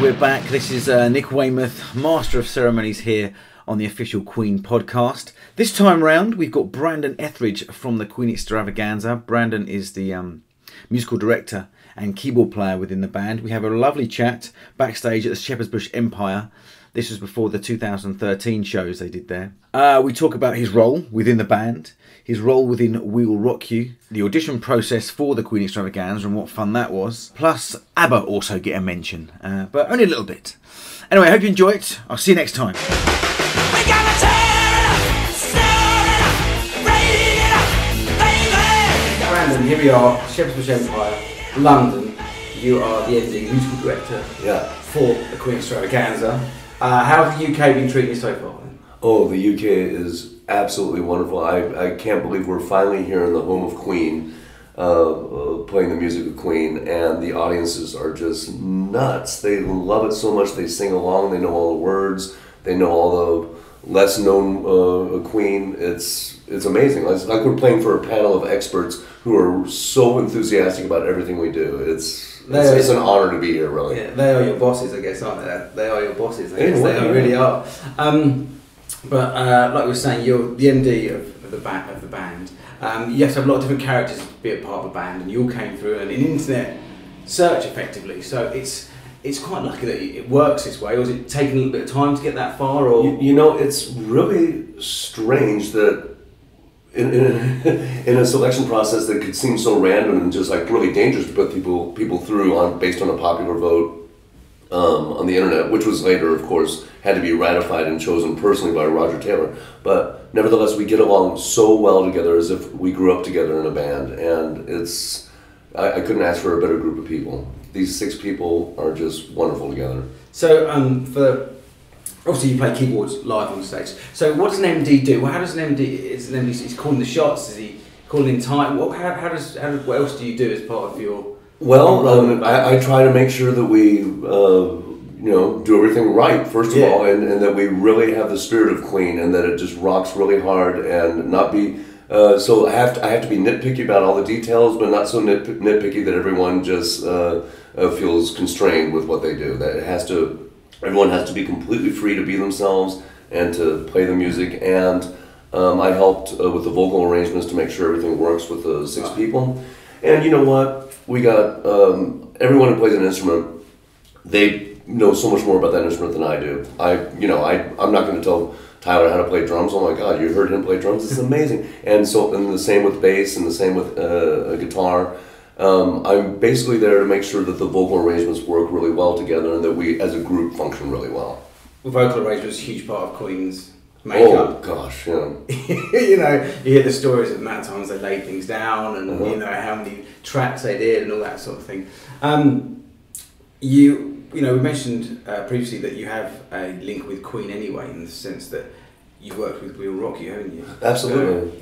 we're back. This is Nick Weymouth, Master of Ceremonies here on the official Queen podcast. This time round, we've got Brandon Etheridge from the Queen Extravaganza. Brandon is the musical director and keyboard player within the band. We have a lovely chat backstage at the Shepherd's Bush Empire. This was before the 2013 shows they did there. We talk about his role within the band, his role within We Will Rock You, the audition process for the Queen Extravaganza and what fun that was. Plus, ABBA also get a mention, but only a little bit. Anyway, I hope you enjoy it. I'll see you next time. Brandon, here we are, Shepherd's Bush Empire, London. You are the MD, musical director for the Queen Extravaganza. How has the UK been treating you so far? Oh, the UK is absolutely wonderful. I can't believe we're finally here in the home of Queen, playing the music of Queen, and the audiences are just nuts. They love it so much. They sing along. They know all the words. They know all the less known Queen. It's amazing. It's like we're playing for a panel of experts who are so enthusiastic about everything we do. It's an honor to be here, really. Yeah, they are your bosses, I guess, aren't they? They are your bosses, I guess. They really are. But like we were saying, you're the MD of the band. You have to have a lot of different characters to be a part of a band, and you all came through an internet search effectively. So it's quite lucky that it works this way. Or has it taken a little bit of time to get that far? Or you know, it's really strange that in a selection process that could seem so random and just like really dangerous to put people through based on a popular vote on the internet, which was later, of course, had to be ratified and chosen personally by Roger Taylor. But nevertheless, we get along so well together as if we grew up together in a band, and I couldn't ask for a better group of people. These 6 people are just wonderful together. So obviously you play keyboards live on stage. So what does an MD do? Well, how does an MD? He's calling the shots. Is he calling in time? What else do you do as part of your? Well, I try to make sure that we do everything right first of all, and that we really have the spirit of Queen, and that it just rocks really hard and not be. So I have to be nitpicky about all the details, but not so nitpicky that everyone just feels constrained with what they do. That everyone has to be completely free to be themselves and to play the music. And I helped with the vocal arrangements to make sure everything works with the 6 people. And you know what? We got everyone who plays an instrument. They know so much more about that instrument than I do. I'm not going to tell Tyler how to play drums. Oh my God, you heard him play drums? This is amazing. And the same with bass, and the same with a guitar. I'm basically there to make sure that the vocal arrangements work really well together, and that we as a group function really well. Well, vocal arrangement is a huge part of Queen's makeup. Oh gosh, yeah. You hear the stories of the amount of times they laid things down, and how many tracks they did, and all that sort of thing. We mentioned previously that you have a link with Queen anyway, in the sense that you've worked with We Will Rock You, haven't you? Absolutely.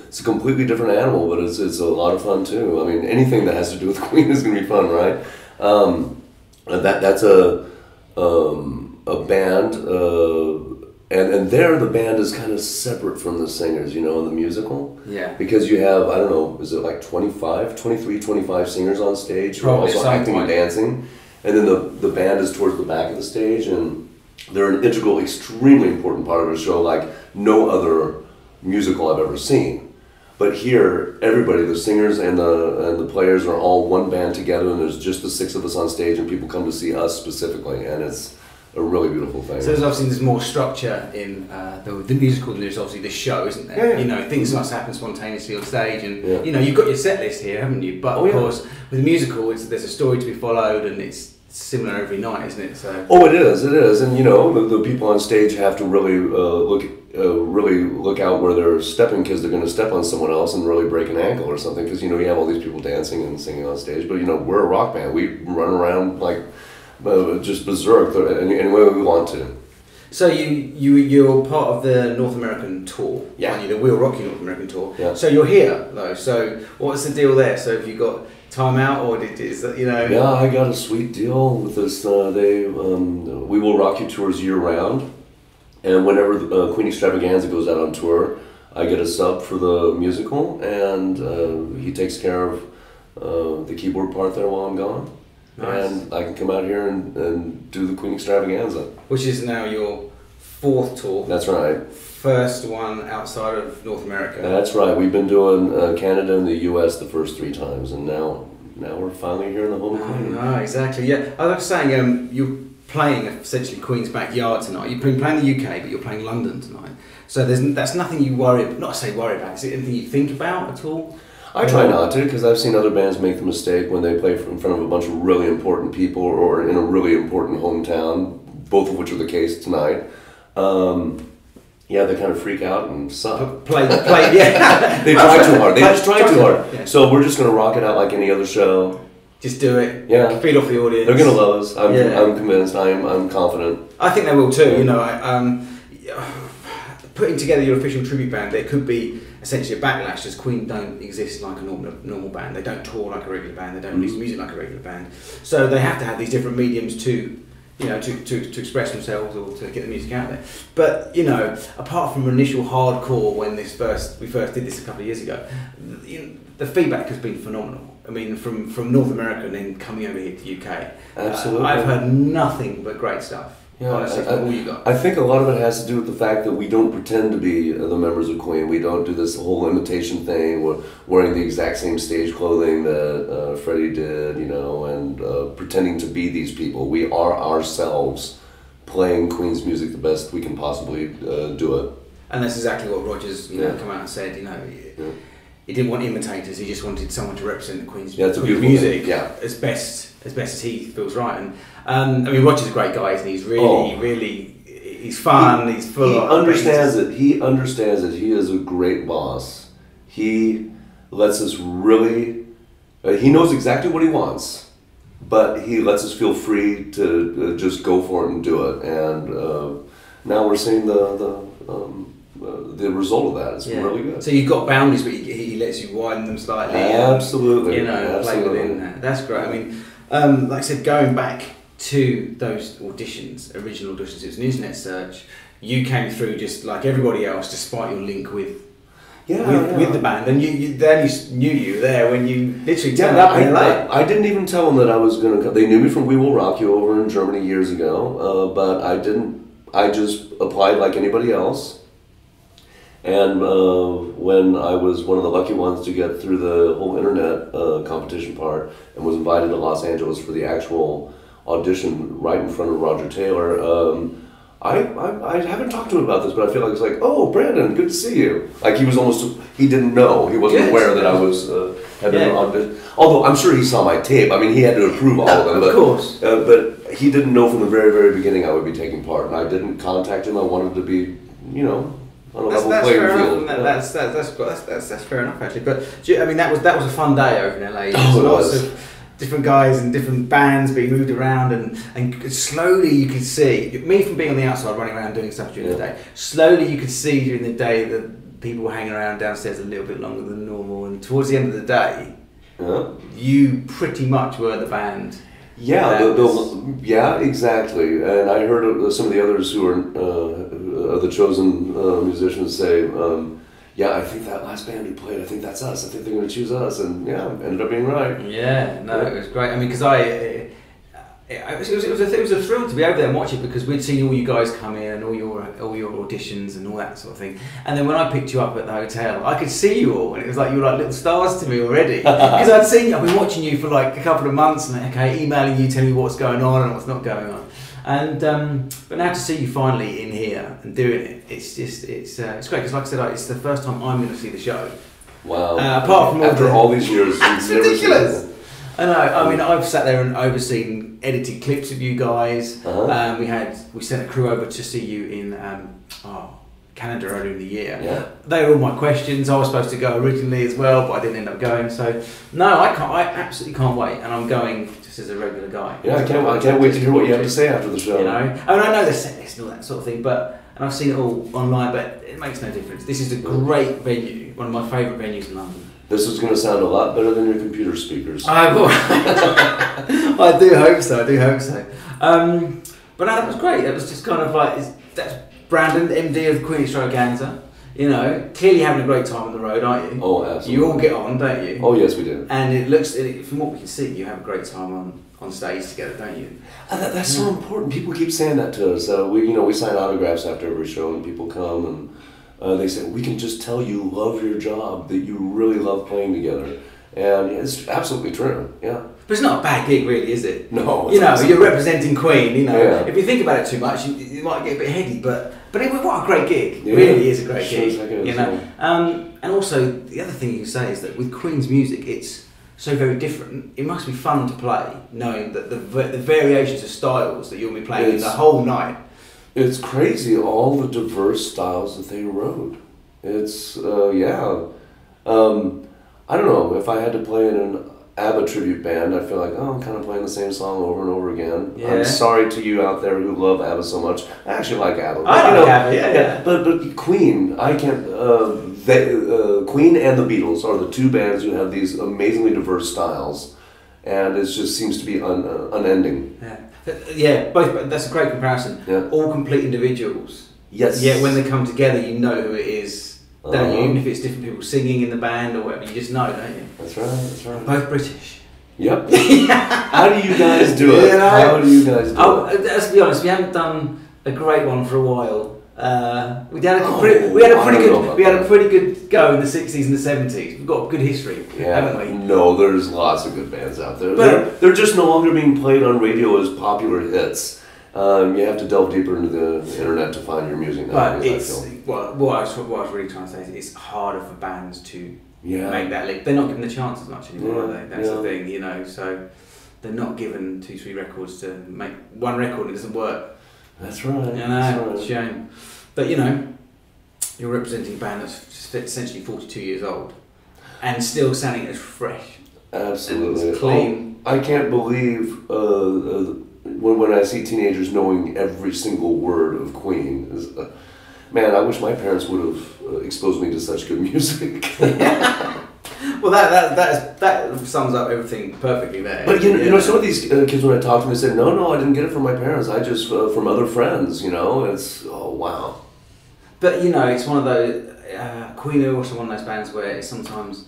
It's a completely different animal, but it's a lot of fun too. I mean, anything that has to do with Queen is going to be fun, right? That's a band, and there the band is kind of separate from the singers, in the musical. Yeah. Because you have, I don't know, is it like 25 singers on stage who are also acting and dancing, and then the band is towards the back of the stage, and they're an integral, extremely important part of the show, like no other musical I've ever seen. But here, everybody, the singers and the players are all one band together, and there's just the 6 of us on stage, and people come to see us specifically, and it's a really beautiful thing. So there's more structure in the musical than there's obviously the show, isn't there? Yeah. Things must happen spontaneously on stage, and you've got your set list here, haven't you? But of course, with the musical, there's a story to be followed, and it's similar every night, isn't it? So. Oh, it is, and the people on stage have to really look out where they're stepping, because they're going to step on someone else and really break an ankle or something. Because you have all these people dancing and singing on stage, but we're a rock band. We run around like just berserk any way we want to. So you're part of the North American tour, yeah? The We Will Rock You North American tour. Yeah. So you're here though. So what's the deal there? So have you got time out, or is that Yeah, I got a sweet deal with this. We Will Rock You tours year round, and whenever Queen Extravaganza goes out on tour, I get a sub for the musical, and he takes care of the keyboard part there while I'm gone. and I can come out here and do the Queen Extravaganza. Which is now your 4th tour. That's right. First one outside of North America. That's right. We've been doing Canada and the U.S. the first 3 times, and now we're finally here in the home of Queen. No, exactly. Yeah, I was saying you're playing essentially Queen's backyard tonight. You've been playing the UK, but you're playing London tonight. So that's nothing you worry. Not to say worry about. Is it anything you think about at all? I try not to, because I've seen other bands make the mistake when they play in front of a bunch of really important people or in a really important hometown, both of which are the case tonight. Yeah, they kind of freak out and suck. Play, yeah. They try too hard. They just try too hard. Yeah. So we're just going to rock it out like any other show. Just do it. Yeah. Feed off the audience. They're going to love us. I'm convinced. I'm confident. I think they will too. You know, putting together your official tribute band, there could be essentially a backlash, as Queen don't exist like a normal band. They don't tour like a regular band. They don't release music like a regular band. So they have to have these different mediums to, you know, to express themselves or to get the music out there. But, you know, apart from initial hardcore when we first did this a couple of years ago, the feedback has been phenomenal. I mean, from North America and then coming over here to the UK. Absolutely. I've heard nothing but great stuff. Yeah, honestly, from all you got. I think a lot of it has to do with the fact that we don't pretend to be the members of Queen. We don't do this whole imitation thing. We're wearing the exact same stage clothing that Freddie did, you know, and pretending to be these people. We are ourselves playing Queen's music the best we can possibly do it. And that's exactly what Roger's come out and said. You know, he didn't want imitators. He just wanted someone to represent the Queen's music as best as he feels right. And I mean, Roger's a great guy, isn't he? He's really, he's fun. He's full. He understands it. He understands it. He is a great boss. He lets us really. He knows exactly what he wants, but he lets us feel free to just go for it and do it. And now we're seeing the result of that. It's really good. So you've got boundaries, but he lets you widen them slightly. Absolutely. You know, play within that. That's great. I mean, like I said, going back to those original auditions, it was an internet search. You came through just like everybody else, despite your link with the band, and they only knew you there when you literally turned up in LA. I didn't even tell them that I was going to come. They knew me from We Will Rock You over in Germany years ago, but I didn't. I just applied like anybody else. And when I was one of the lucky ones to get through the whole internet competition part and was invited to Los Angeles for the actual audition right in front of Roger Taylor, I haven't talked to him about this, but I feel like it's like, oh, Brandon, good to see you. Like he didn't know, he wasn't aware that I was had been auditioned. Although I'm sure he saw my tape. I mean, he had to approve all of them. Of course. But he didn't know from the very, very beginning I would be taking part, and I didn't contact him. I wanted to be, you know, on a level playing field. That's fair enough, actually. But I mean, that was a fun day over in LA. Oh, it lots was. of different guys and different bands being moved around, and slowly you could see me from being on the outside, running around doing stuff during the day. Slowly you could see during the day that people were hanging around downstairs a little bit longer than normal, and towards the end of the day, you pretty much were the band. Yeah, exactly. And I heard some of the others who are the chosen musicians say, I think that last band who played, I think that's us. I think they're going to choose us. And ended up being right. It was great. I mean, because it was a thrill to be over there and watch it, because we'd seen all you guys come in and all your auditions and all that sort of thing. And then when I picked you up at the hotel, I could see you all, and it was like you were like little stars to me already. Because I've been watching you for like a couple of months, and emailing you, telling you what's going on and what's not going on. And but now to see you finally in here and doing it, it's great. Because like I said, it's the first time I'm going to see the show. Wow! Apart from after all these years, it's ridiculous. I know. I mean, I've sat there and overseen edited clips of you guys. We sent a crew over to see you in Canada earlier in the year. Yeah. They were all my questions. I was supposed to go originally as well, but I didn't end up going. So no, I absolutely can't wait, and I'm going just as a regular guy. Yeah, I can't wait to hear what you have to say after the show. You know, I mean, I know the set list and all that sort of thing, and I've seen it all online, but it makes no difference. This is a great venue, one of my favourite venues in London. This is going to sound a lot better than your computer speakers. I do hope so. But no, that was great. It was just kind of like, that's Brandon, MD of Queen Extravaganza. You know, clearly having a great time on the road, aren't you? Oh, absolutely. You all get on, don't you? Oh, yes, we do. And it looks, from what we can see, you have a great time on stage together, don't you? That's so important. People keep saying that to us. We sign autographs after every show, and people come and they say, we can just tell you love your job, that you really love playing together. And it's absolutely true, yeah. But it's not a bad gig, really, is it? No. You know, you're representing Queen, you know. Yeah. If you think about it too much, you might get a bit heady, but what a great gig. It really is a great gig. Like it is, you know. And also, the other thing you can say is that with Queen's music, it's so very different. It must be fun to play, knowing that the variations of styles that you'll be playing the whole night. It's crazy, all the diverse styles that they wrote. It's, I don't know, if I had to play in an ABBA tribute band, I feel like, I'm kind of playing the same song over and over again. Yeah. I'm sorry to you out there who love ABBA so much. I actually like ABBA. I like ABBA, yeah. But Queen, I can't... Queen and the Beatles are the two bands who have these amazingly diverse styles, and it just seems to be unending. Yeah, both. That's a great comparison. Yeah. All complete individuals. Yes. Yet when they come together, you know who it is. Don't you? Even if it's different people singing in the band or whatever, you just know, don't you? That's right. Both British. Yep. How do you guys do it? How do you guys do it? Let's be honest, we haven't done a great one for a while. We had a pretty good go in the 60s and the 70s. We've got a good history, haven't we? No, there's lots of good bands out there. But they're just no longer being played on radio as popular hits. You have to delve deeper into the internet to find your music. But it's what I was really trying to say is it's harder for bands to make that leap. They're not given the chance as much anymore, are they? That's the thing, you know. So they're not given 2-3 records to make one record and it doesn't work. That's right. You know, it's a shame. But you know, you're representing a band that's essentially 42 years old and still sounding as fresh. Absolutely. And clean. I can't believe when I see teenagers knowing every single word of Queen. Man, I wish my parents would have exposed me to such good music. Well, that sums up everything perfectly there. But you know, some of these kids, when I talk to them, they say, "No, I didn't get it from my parents. I just from other friends." You know, it's wow. But you know, it's one of those Queen are also one of those bands where sometimes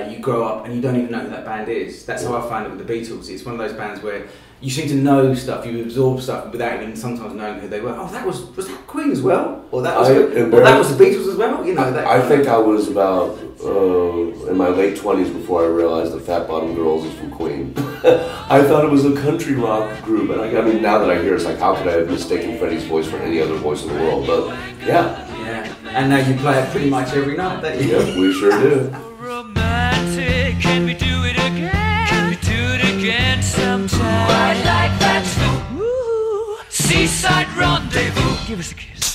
you grow up and you don't even know who that band is. That's how I found it with the Beatles. It's one of those bands where you seem to know stuff, you absorb stuff without even sometimes knowing who they were. Oh, was that Queen as well? Or that was the Beatles as well? You know, I think I was about in my late 20s before I realized that Fat Bottom Girls is from Queen. I thought it was a country rock group, and I mean, now that I hear it, it's like, how could I have mistaken Freddie's voice for any other voice in the world? But yeah. And now you play it pretty much every night, don't you? Yep, we sure do. Romantic, can we do it again? Can we do it again sometime? I'd like that too. Seaside rendezvous. Give us a kiss.